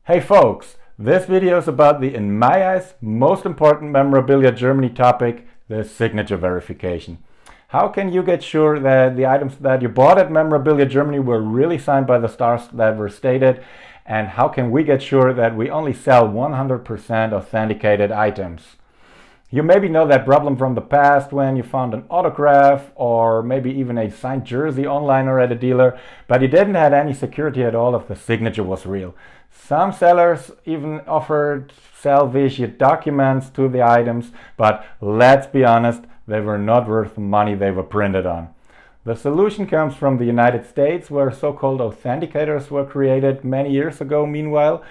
Hey folks, this video is about the, in my eyes, most important Memorabilia Germany topic, the signature verification. How can you get sure that the items that you bought at Memorabilia Germany were really signed by the stars that were stated? And how can we get sure that we only sell 100% authenticated items? You maybe know that problem from the past when you found an autograph or maybe even a signed jersey online or at a dealer, but you didn't have any security at all if the signature was real. Some sellers even offered salvage documents to the items, but let's be honest, they were not worth the money they were printed on. The solution comes from the United States, where so-called authenticators were created many years ago. Meanwhile,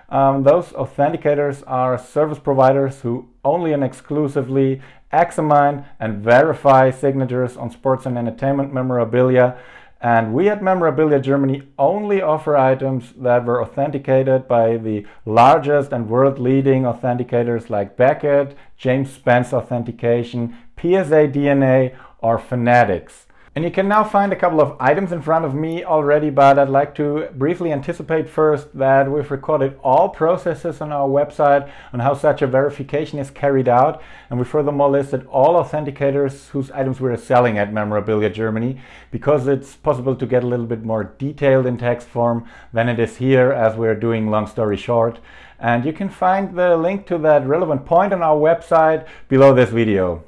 those authenticators are service providers who only and exclusively examine and verify signatures on sports and entertainment memorabilia. And we at Memorabilia Germany only offer items that were authenticated by the largest and world-leading authenticators like Beckett, Spence Authentication, PSA DNA, or Fanatics. And you can now find a couple of items in front of me already, but I'd like to briefly anticipate first that we've recorded all processes on our website on how such a verification is carried out. And we furthermore listed all authenticators whose items we're selling at Memorabilia Germany, because it's possible to get a little bit more detailed in text form than it is here, as we're doing long story short. And you can find the link to that relevant point on our website below this video.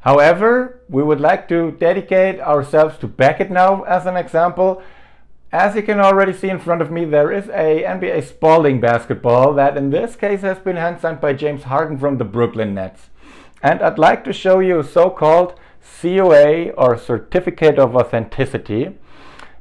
However, we would like to dedicate ourselves to Beckett now as an example. As you can already see in front of me, there is a NBA Spalding basketball that in this case has been hand signed by James Harden from the Brooklyn Nets. And I'd like to show you a so-called COA, or Certificate of Authenticity.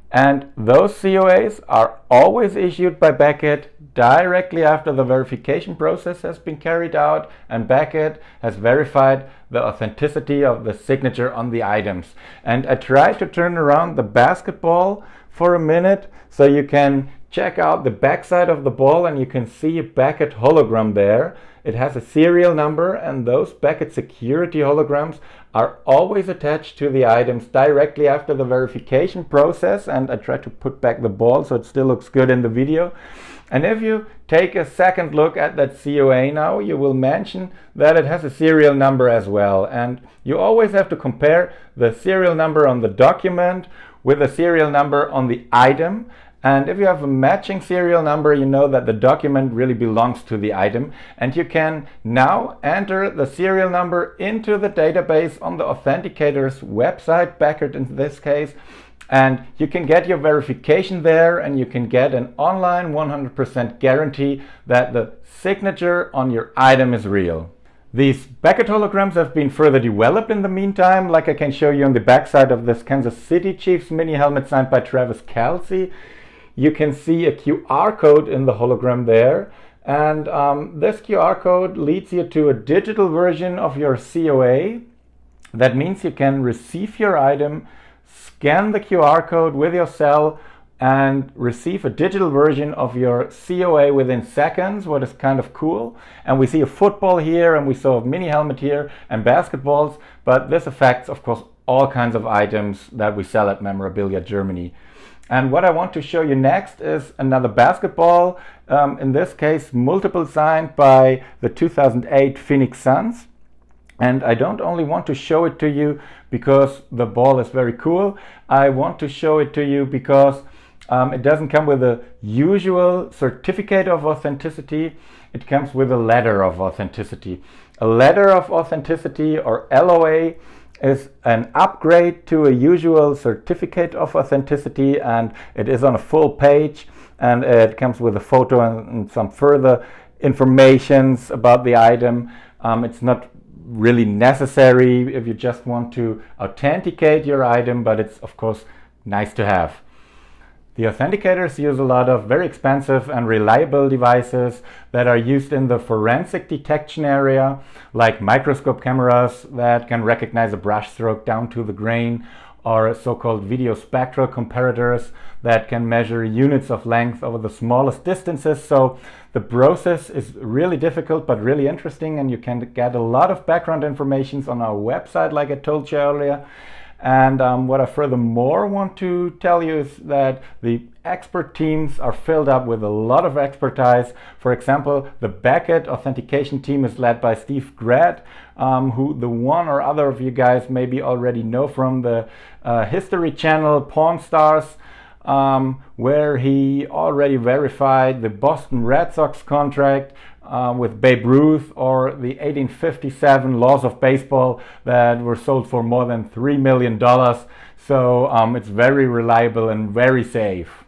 And those COAs are always issued by Beckett directly after the verification process has been carried out and Beckett has verified the authenticity of the signature on the items. And I tried to turn around the basketball for a minute so you can check out the backside of the ball, and you can see a Beckett hologram there. It has a serial number, and those Beckett security holograms are always attached to the items directly after the verification process. And I tried to put back the ball so it still looks good in the video. And if you take a second look at that COA now, you will mention that it has a serial number as well. And you always have to compare the serial number on the document with the serial number on the item. And if you have a matching serial number, you know that the document really belongs to the item. And you can now enter the serial number into the database on the authenticator's website, Beckett in this case. And you can get your verification there, and you can get an online 100% guarantee that the signature on your item is real. These Beckett holograms have been further developed in the meantime, like I can show you on the backside of this Kansas City Chiefs mini helmet signed by Travis Kelce. You can see a QR code in the hologram there, and this QR code leads you to a digital version of your COA. That means you can receive your item, scan the QR code with your cell, and receive a digital version of your COA within seconds, what is kind of cool. And we see a football here, and we saw a mini helmet here, and basketballs, but this affects, of course, all kinds of items that we sell at Memorabilia Germany. And what I want to show you next is another basketball, in this case multiple signed by the 2008 Phoenix Suns. And I don't only want to show it to you because the ball is very cool, I want to show it to you because it doesn't come with a usual certificate of authenticity, it comes with a letter of authenticity. A letter of authenticity, or LOA, is an upgrade to a usual certificate of authenticity, and it is on a full page, and it comes with a photo and some further informations about the item. It's not really necessary if you just want to authenticate your item, but it's of course nice to have. The authenticators use a lot of very expensive and reliable devices that are used in the forensic detection area, like microscope cameras that can recognize a brush stroke down to the grain, or so-called video spectral comparators that can measure units of length over the smallest distances. So the process is really difficult but really interesting, and you can get a lot of background information on our website, like I told you earlier. And what I furthermore want to tell you is that the expert teams are filled up with a lot of expertise. For example, the Beckett authentication team is led by Steve Grad, who the one or other of you guys maybe already know from the History Channel Pawn Stars, where he already verified the Boston Red Sox contract with Babe Ruth, or the 1857 Laws of Baseball that were sold for more than $3 million. So it's very reliable and very safe.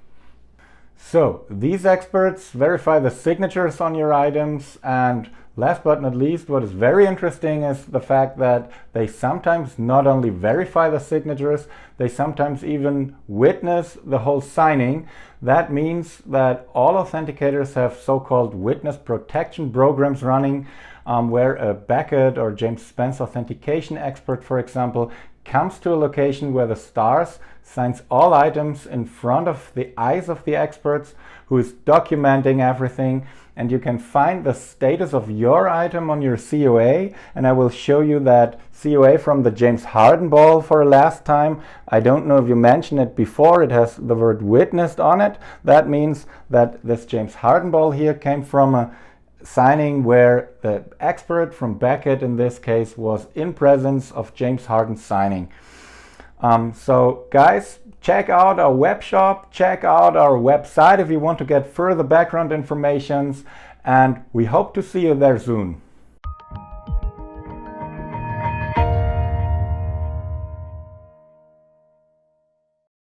So these experts verify the signatures on your items, and last but not least, what is very interesting is the fact that they sometimes not only verify the signatures, they sometimes even witness the whole signing. That means that all authenticators have so-called witness protection programs running, where a Beckett or James Spence authentication expert, for example, comes to a location where the stars signs all items in front of the eyes of the experts, who is documenting everything. And you can find the status of your item on your COA, and I will show you that COA from the James Harden ball for a last time. I don't know if you mentioned it before, it has the word witnessed on it. That means that this James Harden ball here came from a signing where the expert from Beckett in this case was in presence of James Harden's signing. So guys, check out our web shop, check out our website if you want to get further background information, and we hope to see you there soon.